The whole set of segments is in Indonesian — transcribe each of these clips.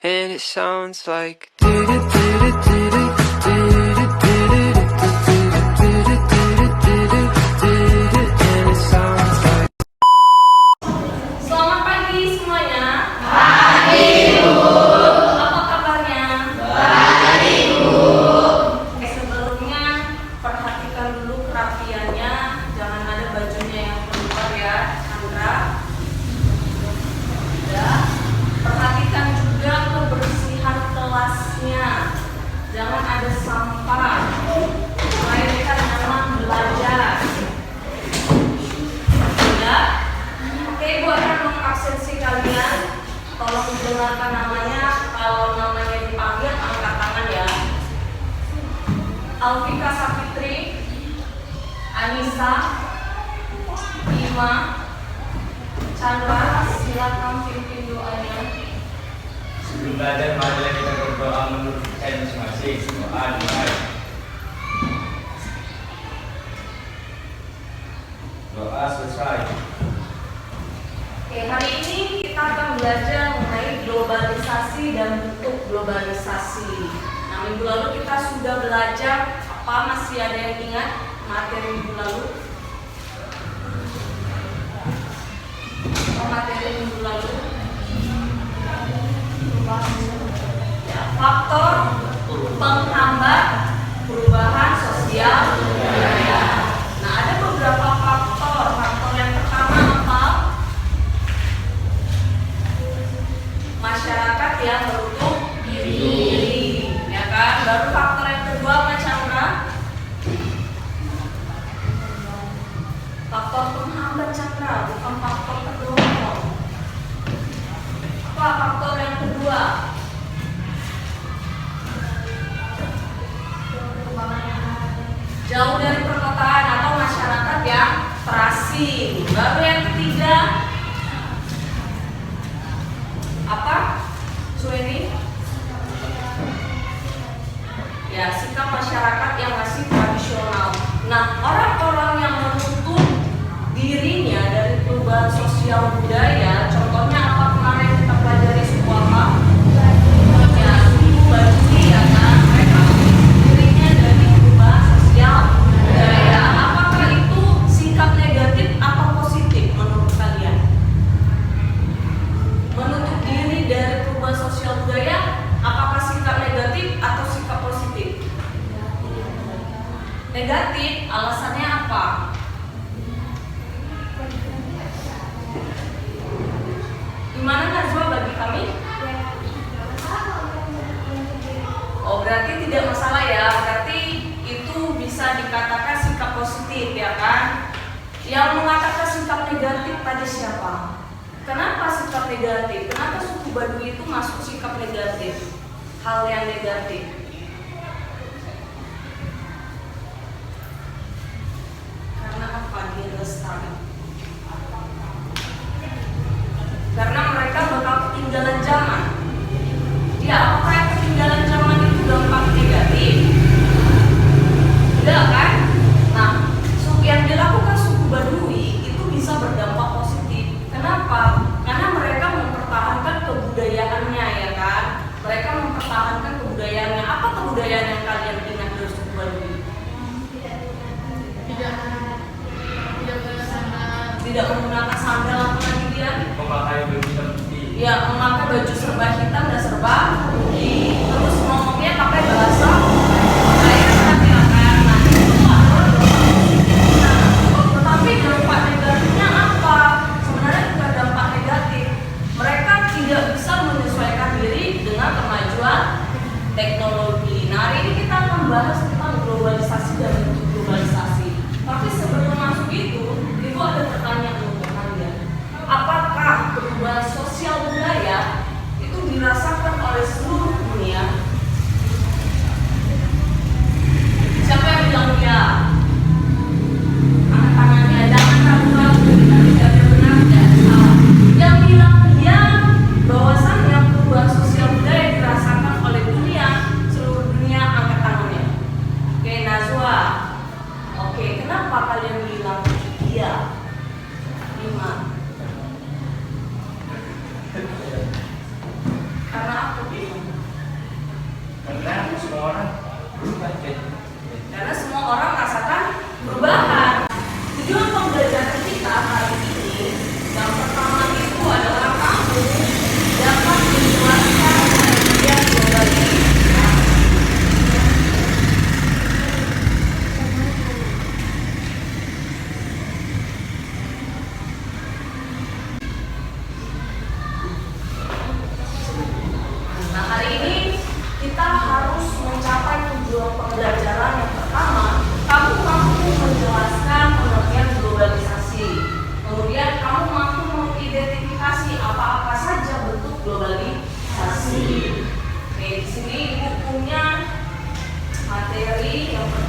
And it sounds like do do do do do do do do and it sounds like. Selamat pagi semuanya. Pagi, Bu. Apa kabarnya? Baik, Bu. Sebelumnya perhatikan dulu kerapiannya, jangan ada bajunya yang keluar ya, Chandra. Ya. Perhatikan juga kebersihan kelasnya, jangan ada sampah. Mereka nyaman belajar. Ya. Oke, Ibu akan mengabsensi kalian. Tolong dengarkan namanya. Kalau namanya dipanggil, angkat tangan ya. Alfika Sapitri, Anissa, Ima, Chandra, silakan pimpin doanya. Sebelum belajar, marilah kita berdoa menurut saya masing-masing. Doa dimulai. Doa selesai. Oke, hari ini kita akan belajar mengenai globalisasi dan bentuk globalisasi. Nah, minggu lalu kita sudah belajar apa? Masih ada yang ingat materi minggu lalu? Materi minggu lalu? Ya, faktor penghambat perubahan sosial budaya. Nah, ada beberapa faktor. Faktor yang pertama apa? Masyarakat yang menutup diri, ya kan? Baru faktor yang kedua apa, Chandra? Faktor penghambat, Chandra, bukan faktor pendorong. Apa faktor yang kedua? Jauh dari perkotaan atau masyarakat yang terasing. Baru yang ketiga apa? Sueni? Ya, sikap masyarakat yang masih tradisional. Nah, orang-orang yang menutup dirinya dari perubahan sosial budaya, contohnya apa kemarin kita pelajari sebuah apa? Ya, suku Baduy, ya kan? Mereka menutup dirinya dari perubahan sosial budaya. Apakah itu sikap negatif atau positif menurut kalian? Menutup diri dari perubahan sosial budaya, apakah sikap negatif atau sikap positif? Negatif, alasannya apa? Gimana Najwa bagi kami? Oh, berarti tidak masalah ya, berarti itu bisa dikatakan sikap positif ya kan? Yang mengatakan sikap negatif pada siapa? Kenapa sikap negatif? Kenapa suku Baduy itu masuk sikap negatif? Hal yang negatif. Karena apa dia lestari? Karena mereka bakal ketinggalan zaman. Ya, apakah yang ketinggalan zaman itu dampak negatif? Tidak kan? Nah, yang dilakukan suku Baduy itu bisa berdampak positif. Kenapa? Karena mereka mempertahankan kebudayaannya, ya kan? Mereka mempertahankan kebudayaannya. Apa kebudayaan yang kalian ingat dari suku Baduy? Tidak menggunakan sandal, apa lagi dia? Memakai baju hitam putih. Ya, memakai baju serba hitam dan serba putih. Terus ngomongnya pakai bahasa daerah kan, ya kan? Nah, itu adalah tetapi dampak negatifnya apa? Sebenarnya bukan dampak negatif. Mereka tidak bisa menyesuaikan diri dengan kemajuan teknologi. Nah, hari ini kita akan bahas tentang globalisasi dan bentuk globalisasi. Tapi sebelum masuk itu ada pertanyaan untuk kalian. Apakah perubahan sosial budaya itu dirasa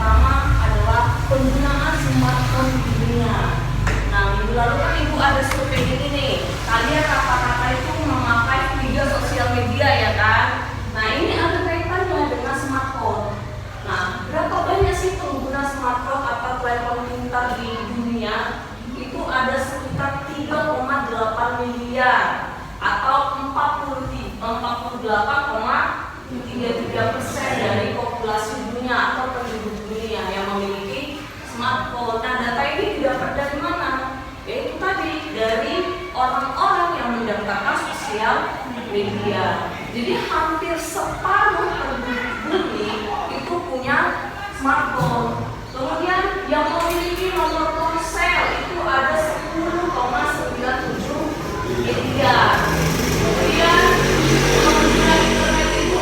pertama adalah penggunaan smartphone di dunia. Nah, minggu lalu kan Ibu ada survei ini nih. Kalian rata-rata itu memakai media sosial media ya kan? Nah, ini ada kaitannya dengan smartphone. Nah, berapa banyak sih pengguna smartphone atau telepon pintar di dunia? Itu ada sekitar 3,8 miliar atau 48,33% dari populasi dunia atau penduduk dunia yang memiliki smartphone. Nah, data ini didapat dari mana? Yaitu tadi dari orang-orang yang mendaftarkan sosial media. Jadi hampir separuh penduduk bumi itu punya smartphone. Kemudian yang memiliki nomor ponsel itu ada 10,97 miliar. Kemudian pengguna internet itu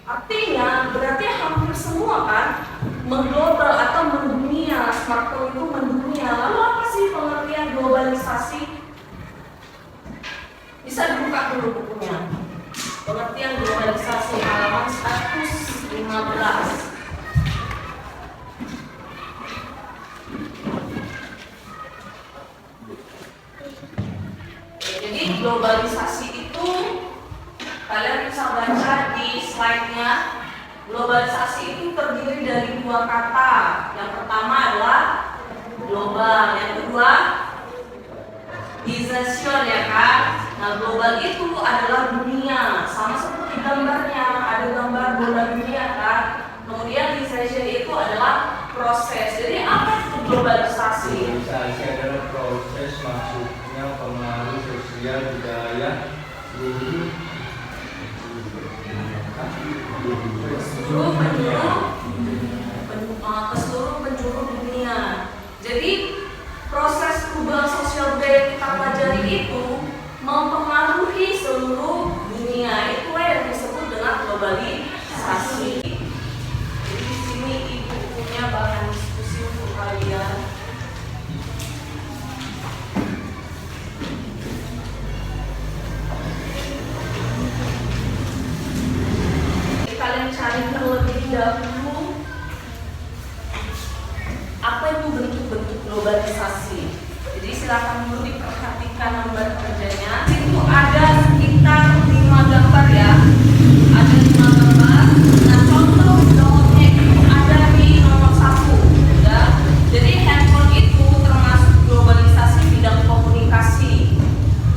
artinya berarti hampir semua kan mengglobal atau mendunia. Smartphone itu mendunia. Lalu apa sih pengertian globalisasi? Bisa dibuka dulu bukunya. Pengertian globalisasi halaman 115. Jadi globalisasi itu kalian bisa baca di slide-nya. Globalisasi itu terdiri dari dua kata. Yang pertama adalah global, yang kedua ization ya kan. Nah, global itu adalah dunia, sama seperti gambarnya, ada gambar bola dunia kan. Kemudian ization itu adalah proses. Jadi apa itu globalisasi? Globalisasi adalah proses, maksudnya pengaruh sosial budaya ke seluruh penjuru dunia. Jadi proses perubahan sosial budaya kita pelajari itu mempengaruhi seluruh dunia. Itulah yang disebut dengan globalisasi. Jadi di sini Ibu punya bahan diskusi untuk kalian. Kalian cari terlebih dahulu apa itu bentuk-bentuk globalisasi. Jadi silakan dulu diperhatikan gambar kerjanya. Itu ada sekitar 5 gambar ya. Ada 5 gambar. Nah, contoh contohnya itu ada di nomor 1 ya. Jadi handphone itu termasuk globalisasi bidang komunikasi.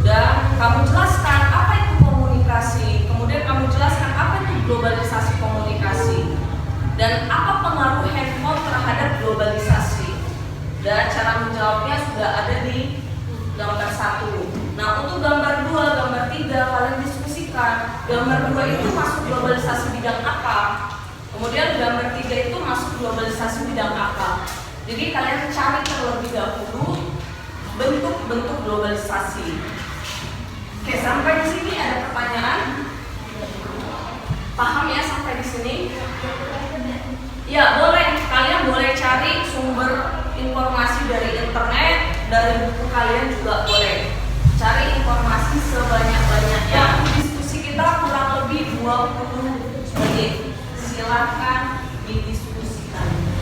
Dan kamu jelaskan apa itu komunikasi. Kemudian kamu jelaskan apa itu globalisasi komunikasi. Dan apa pengaruh handphone terhadap globalisasi. Dan cara menjawabnya sudah ada di gambar 1. Nah, untuk gambar 2, gambar 3 kalian diskusikan. Gambar 2 itu masuk globalisasi bidang apa? Kemudian gambar 3 itu masuk globalisasi bidang apa? Jadi kalian cari terlebih dahulu bentuk-bentuk globalisasi. Oke, sampai di sini ada pertanyaan? Paham ya sampai di sini? Ya, boleh. Kalian boleh cari sumber informasi dari internet, dari buku kalian juga boleh. Cari informasi sebanyak-banyaknya. Diskusi kita kurang lebih 20 menit. Silakan didiskusikan.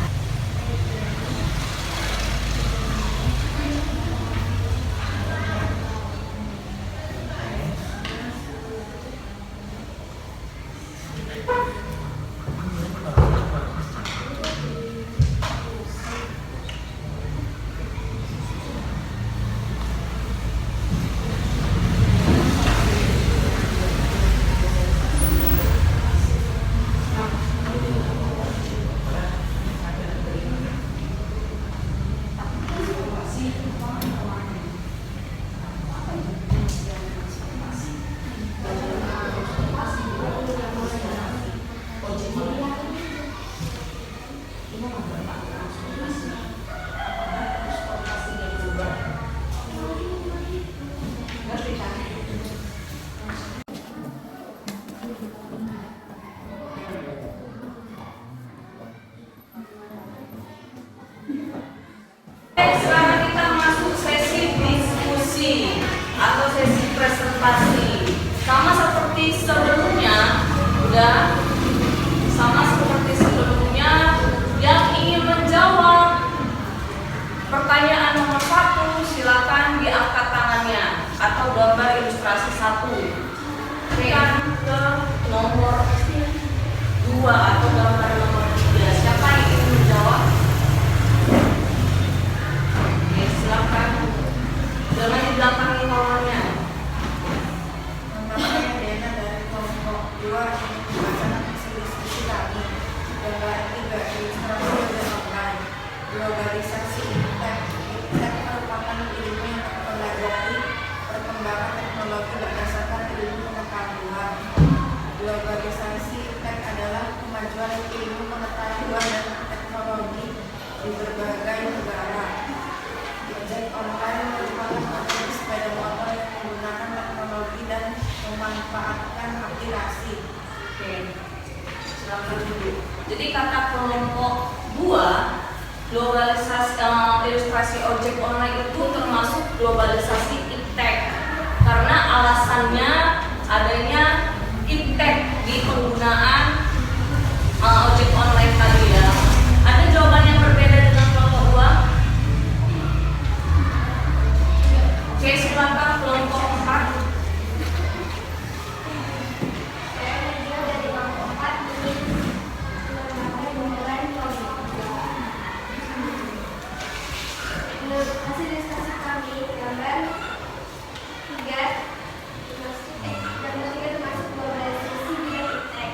2 ini pembahasan diskusi kami. Gambar 3 ilustrasi ojek online. Globalisasi Iptek. Iptek merupakan ilmu yang mempelajari perkembangan teknologi berdasarkan ilmu pengetahuan. Globalisasi Iptek adalah kemajuan ilmu pengetahuan dan teknologi di berbagai negara. Ojek online merupakan produk sepeda motor yang menggunakan teknologi dan memanfaatkan aplikasi. Oke, silakan dulu. Jadi kata kelompok 2, globalisasi ilustrasi ojek online itu termasuk globalisasi iptek karena alasannya adanya iptek di penggunaan ojek online tadi ya. Ada jawaban yang berbeda dengan kelompok 2? Oke, silakan kelompok 4. Hasil diskusi kami gambar 3 termasuk globalisasi bidang iptek.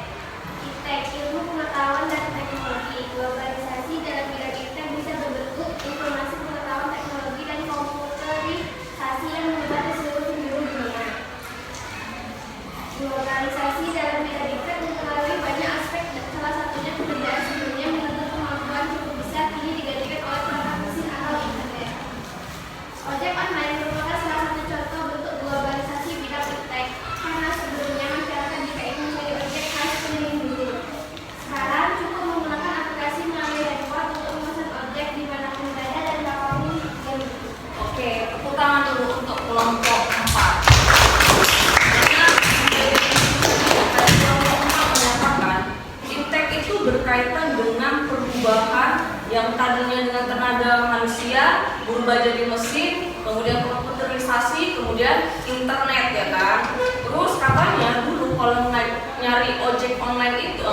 Iptek ilmu pengetahuan dan teknologi. Globalisasi dalam bidang iptek bisa berbentuk informasi pengetahuan teknologi dan komputerisasi yang menyebar di seluruh penjuru dunia. Globalisasi dalam bidang iptek mempengaruhi banyak aspek, salah satunya pekerjaan sebelumnya menuntut kemampuan cukup besar kini digantikan oleh perangkat mesin atau internet. Ojek online merupakan salah satu contoh bentuk globalisasi bidang iptek karena sebelumnya masyarakat DKI mencari ojek harus keliling dulu. Sekarang cukup menggunakan aplikasi melalui handphone untuk memesan ojek dimanapun berada dan berapapun yang butuh. Oke, tepuk tangan dulu untuk kelompok 4. Kelompok 4 menyatakan iptek itu berkaitan dengan perubahan yang tadinya dengan tenaga manusia berubah jadi mesin, kemudian komputerisasi, kemudian internet ya kan. Terus katanya dulu kalau nyari ojek online itu,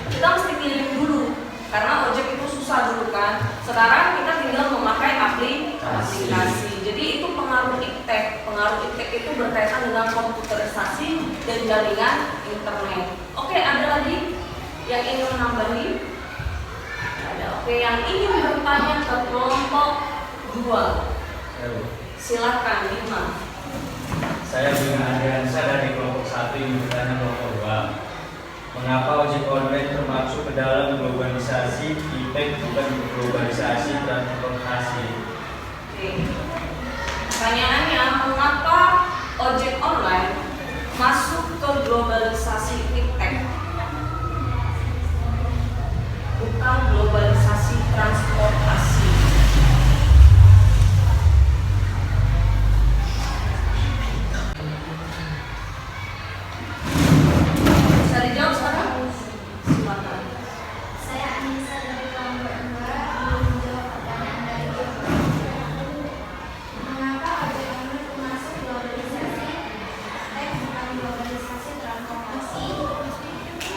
kita mesti keliling dulu karena ojek itu susah dulu kan. Sekarang kita tinggal memakai aplikasi. Jadi itu pengaruh iptek. Pengaruh iptek itu berkaitan dengan komputerisasi dan jaringan internet. Oke, ada lagi yang ingin menambahi? Ada. Oke, yang ingin bertanya ke kelompok 2. Silakan, Lima. Saya Bima Adriansa dari kelompok 1 yang bertanya kelompok 2. Mengapa ojek online termasuk ke dalam globalisasi iptek bukan globalisasi transportasi? Oke. Pertanyaannya, mengapa ojek online masuk ke globalisasi iptek? Bukan globalisasi transportasi. Bisa dijawab sekarang? Silakan. Saya Anissa dari kelompok 2 ingin menjawab pertanyaan dari kelompok 1. Mengapa ojek online termasuk globalisasi iptek bukan globalisasi transportasi?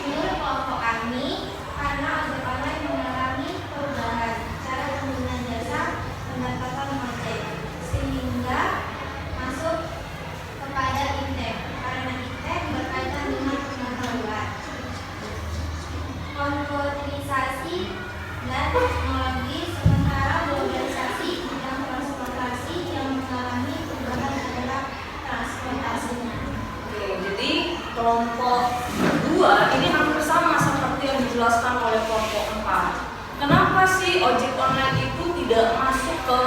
Menurut kelompok kami, karena ojek online mengalami perubahan cara penggunaan jasa pendapatan ojek sehingga masuk kepada iptek karena iptek berkaitan dengan pengetahuan, komputerisasi dan teknologi, sementara globalisasi bidang transportasi yang mengalami perubahan adalah transportasinya. Oke, jadi kelompok 2 ini hampir sama seperti yang dijelaskan oleh kelompok 4. Kenapa sih ojek online itu tidak masuk ke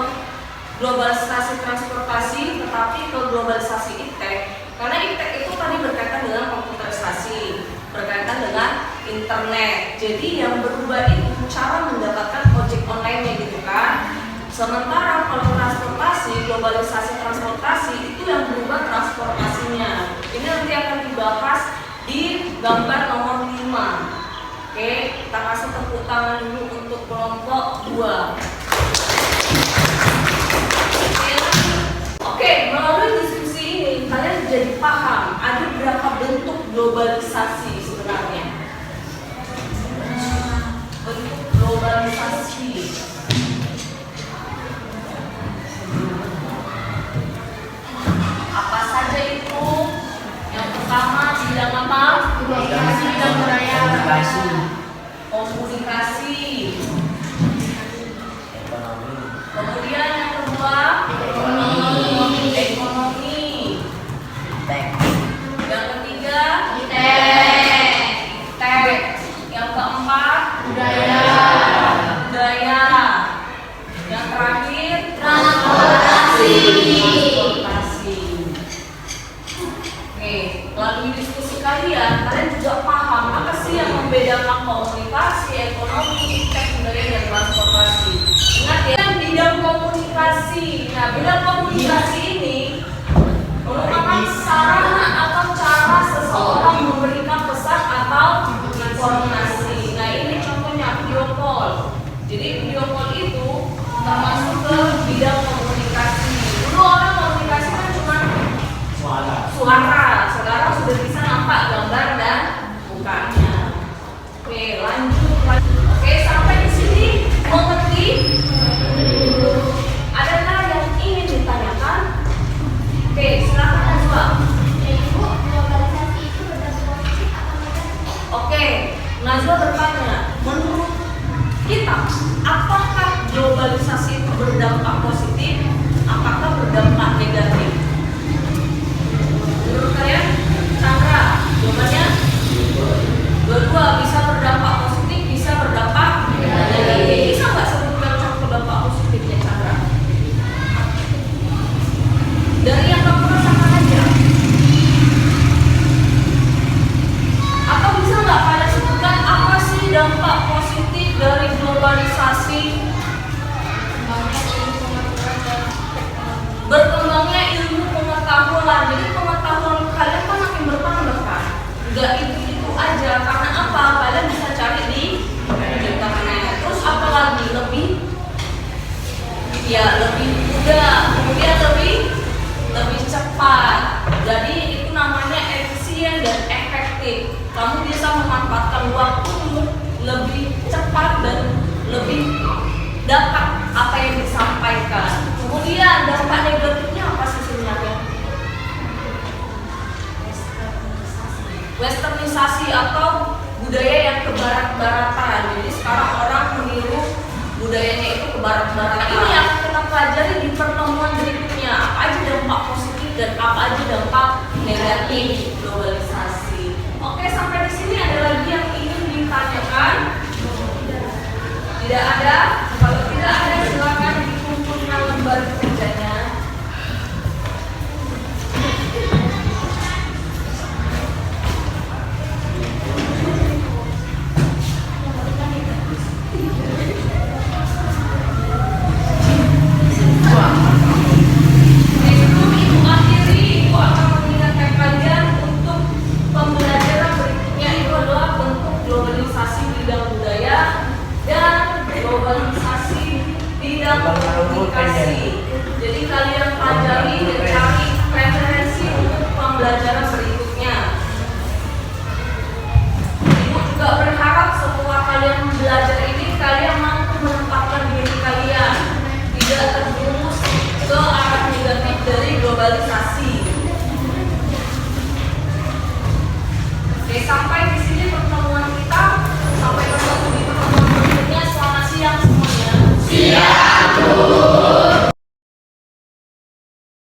globalisasi transportasi tetapi ke globalisasi iptek? Karena iptek itu tadi berkaitan dengan komputerisasi, berkaitan dengan internet. Jadi yang berubah itu cara mendapatkan ojek online-nya gitu kan. Sementara kalau transportasi, globalisasi transportasi itu yang berubah transportasinya. Ini nanti akan dibahas di gambar nomor 5. Oke, kita kasih tepuk tangan dulu untuk kelompok 2. Oke, melalui diskusi ini kalian jadi paham ada berapa bentuk globalisasi sebenarnya. Bentuk globalisasi. Apa saja itu? Yang pertama, bidang apa? Bidang budaya. Komunikasi. Kemudian yang kedua, ekonomi. Yang ketiga, tek. Yang keempat, budaya. Yang terakhir, transportasi. Oke, melalui diskusi kalian juga paham apa sih yang membedakan komunikasi, ekonomi, tek, budaya, dan transportasi. Ingat ya, bidang komunikasi. Nah, bidang komunikasi ini merupakan sarana atau cara seseorang memberikan pesan atau informasi. Nah, ini contohnya video call. Jadi video call itu termasuk ke bidang komunikasi. Dulu orang komunikasi kan cuma suara. Sekarang sudah bisa nampak gambar dan mukanya. Oke, lanjut. Oke, sampai di sini mengerti? Adakah yang ingin ditanyakan? Oke, silakan Najwa. Ibu, globalisasi itu berdampak positif atau negatif? Oke, Najwa bertanya, menurut kita, apakah globalisasi itu berdampak positif? Apakah berdampak negatif? Menurut kalian, Chandra, jawabannya? Dua-dua, bisa berdampak positif, bisa berdampak negatif. Bisa nggak sebutkan contoh dampak positifnya, Chandra? Dari yang kamu rasakan aja. Atau bisa nggak kalian sebutkan apa sih dampak positif dari globalisasi? Berkembangnya ilmu pengetahuan. Jadi pengetahuan kalian kan makin bertambah kan? Nggak itu aja. Karena apa? Kalian bisa cari di internet. Terus apa lagi? Lebih mudah. Kemudian lebih cepat. Jadi itu namanya efisien dan efektif. Kamu bisa memanfaatkan waktumu lebih cepat dan lebih dapat apa yang disampaikan. Kemudian dampak negatifnya apa sih sebenarnya? Westernisasi atau budaya yang kebarat-baratan. Jadi sekarang orang meniru budayanya itu ke barat-baratan. Ini yang kita pelajari di pertemuan berikutnya. Apa aja dampak positif dan apa aja dampak negatif globalisasi. Oke, sampai di sini ada lagi yang ingin ditanyakan? Tidak ada? Kalau tidak ada, silakan dikumpulkan lembar kerjanya. Sebelum Ibu akhiri, Ibu akan mengingatkan kalian untuk pembelajaran berikutnya itu adalah bentuk globalisasi bidang budaya dan globalisasi bidang komunikasi. Jadi kalian pelajari